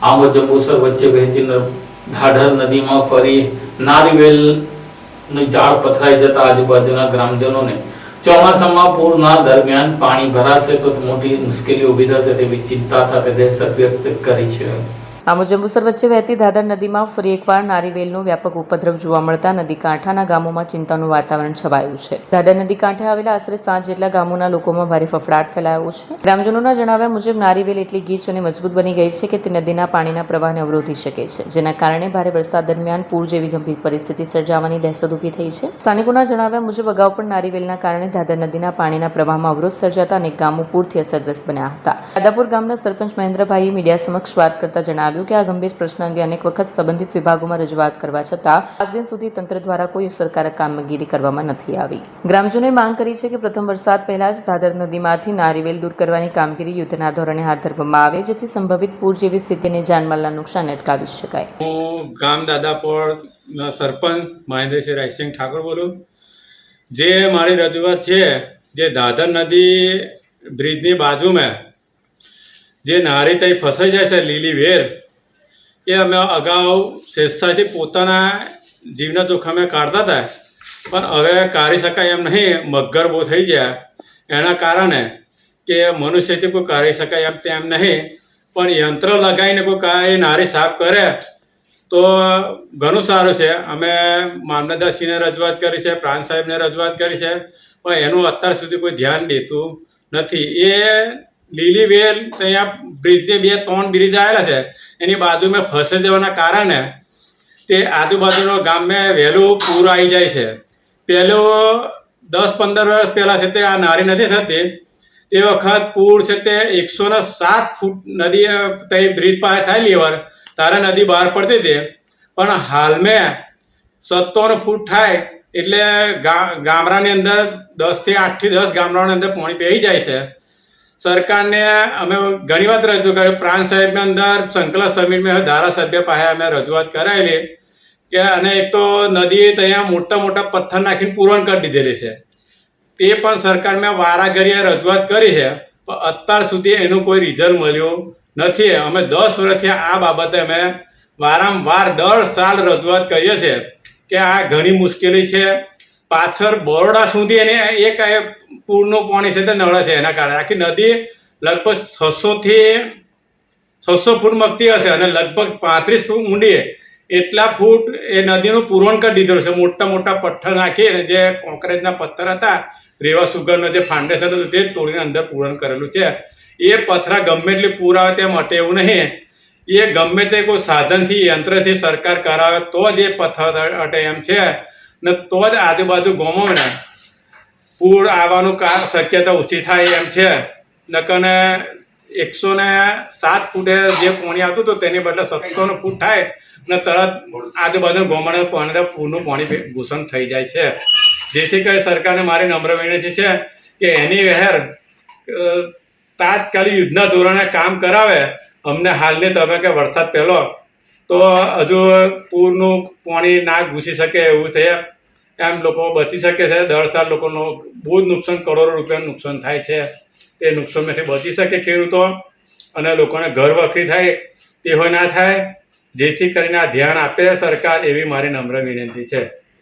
આંબો જંબુસર વચ્ચે વહેતી ધાઢર નદીમાં ફરી નારિયેળનું ઝાડ પથરાઈ જતા આજુબાજુના ગ્રામજનોને ચોમાસામાં પૂરના દરમિયાન પાણી ભરાશે તો મોટી મુશ્કેલી ઊભી થશે તેવી ચિંતા સાથે દહેશત વ્યક્ત કરી છે। આંબો જંબુસર વચ્ચે વહેતી ધાધર નદીમાં ફરી એકવાર નારિયેળનો વ્યાપક ઉપદ્રવ જોવા મળતા નદી કાંઠાના ગામોમાં ચિંતાનું વાતાવરણ છવાયું છે। ધાધર નદી કાંઠે આવેલા આશરે 7 જેટલા ગામોના લોકોમાં ભારે ફફડાટ ફેલાયો છે। ગ્રામજનોના જણાવ્યા મુજબ નારિયેળ એટલી ગીચ અને મજબૂત બની ગઈ છે કે તે નદીના પાણીના પ્રવાહને અવરોધી શકે છે, જેના કારણે ભારે વરસાદ દરમિયાન પૂર જેવી ગંભીર પરિસ્થિતિ સર્જાવાની દહેશત ઊભી થઈ છે। સ્થાનિકોના જણાવ્યા મુજબ અગાઉ પણ નારિયેળના કારણે ધાધર નદીના પાણીના પ્રવાહમાં અવરોધ સર્જાતા અનેક ગામો પૂરથી અસરગ્રસ્ત બન્યા હતા। દાદાપુર ગામના સરપંચ મહેન્દ્રભાઈએ મીડિયા સમક્ષ વાત કરતા જણાવ્યું કે આ ગંભીર પ્રશ્ન અંગે અનેક વખત સંબંધિત વિભાગોમાં રજૂઆત કરવા છતાં આજ દિન સુધી તંત્ર દ્વારા કોઈ અસરકારક કામગીરી કરવામાં નથી આવી। ગ્રામજનોએ માંગ કરી છે કે પ્રથમ વરસાદ પહેલા જ ધાધર નદીમાંથી નારિયેળ દૂર કરવાની કામગીરી યુદ્ધના ધોરણે હાથ ધરવામાં આવે, જેથી સંભવિત પૂર જેવી સ્થિતિને જાનમાલના નુકસાન અટકાવી શકાય। હું ગામ દાદાપુર સરપંચ મહેન્દ્રસિંહ રાયસિંહ ઠાકોર બોલું। જે મારી રજૂઆત છે, જે ધાધર નદી બ્રિજની બાજુમાં જે નારી તઈ ફસાઈ જાય છે લીલી વેર, એ અમે અગાઉ સ્વેચ્છાથી પોતાના જીવના જોખમે કાઢતા હતા, પણ હવે કાઢી શકાય એમ નહીં। મગર બહુ થઈ ગયા એના કારણે કે મનુષ્યથી કોઈ કાઢી શકાય એમ તેમ નહીં, પણ યંત્ર લગાવીને કોઈ કાંઈ નારી સાફ કરે તો ઘણું સારું છે। અમે મામલતદારશ્રીને રજૂઆત કરી છે, પ્રાંત સાહેબને રજૂઆત કરી છે, પણ એનું અત્યાર સુધી કોઈ ધ્યાન દેતું નથી। એ લીલી વેલ ત્યાં બ્રિજની 2-3 બ્રિજ આવેલા છે, એની બાજુમાં ફસાઈ જવાના કારણે તે આજુબાજુનો ગામમાં વહેલું પૂર આવી જાય છે। પહેલું 10-15 વર્ષ પહેલાં છે તે આ નારી નથી થતી તે વખત પૂર છે તે 107 ફૂટ નદી તઈ બ્રિજ પાસે થાય લેવર તારે નદી બહાર પડતી હતી, પણ હાલમાં 57 ફૂટ થાય એટલે ગામડાની અંદર 8 થી 10 ગામડાની અંદર પાણી બેસી જાય છે। સરકારને અમે ઘણી વાત રજૂ કરી, પ્રાંત સાહેબની અંદર સંકલન સમિતિમાં ધારાસભ્ય પાસે અમે રજૂઆત કરાયેલી કે અને એક તો નદી ત્યાં મોટા મોટા પથ્થર નાખીને પૂરણ કરી દીધેલી છે, તે પણ સરકારમાં વારાઘડીએ રજૂઆત કરી છે, પણ અત્યાર સુધી એનું કોઈ રિઝલ્ટ મળ્યું નથી। અમે 10 વર્ષથી આ બાબતે અમે વારંવાર દર સાલ રજૂઆત કરીએ છીએ કે આ ઘણી મુશ્કેલી છે। પાછળ બરોડા સુધી એને એક પૂરનું પાણી છે તે નળે છે, એના કારણે આખી નદી લગભગ 600 ફૂટ મગતી હશે અને લગભગ 35 ફૂટ ઊંડી એટલા ફૂટ એ નદીનું પૂરણ કરી દીધેલું છે। મોટા મોટા પથ્થર નાખીને જે કોંક્રીટના પથ્થર હતા, રેવા સુગરનો જે ફાઉન્ડેશન હતું તે તોડીને અંદર પૂરણ કરેલું છે। એ પથરા ગમે એટલી પૂર આવે તે માટે એવું નહીં, એ ગમે તે કોઈ સાધનથી યંત્રથી સરકાર કરાવે તો જ એ પથ્થર અટે એમ છે, ને તો જ આજુબાજુ ગામોમાં પૂર આવવાનું શક્યતા ઓછી થાય એમ છે। નકને 107 ફૂટે જે પાણી આવતું હતું તેની બદલે 57 ફૂટ થાય ને તરત આજુબાજુ ગામડાના પાણી પૂરનું પાણી ઘૂસણ થઈ જાય છે। જેથી કરી સરકારને મારી નમ્ર વિનંતી છે કે એની વહેર તાત્કાલિક યુદ્ધના ધોરણે કામ કરાવે અમને। હાલની તમે કે વરસાદ પહેલો તો હજુ પૂરનું પાણી ના ઘૂસી શકે એવું છે, એમ લોકો બચી શકે છે। દર સાલ લોકોનો બહુ જ નુકસાન, કરોડો રૂપિયાનું નુકસાન થાય છે, તે નુકસાનમાંથી બચી શકે ખેડૂતો અને લોકોને ઘર વખરી થાય તે હોય ના થાય, જેથી કરીને આ ધ્યાન આપે સરકાર, એવી મારી નમ્ર વિનંતી છે।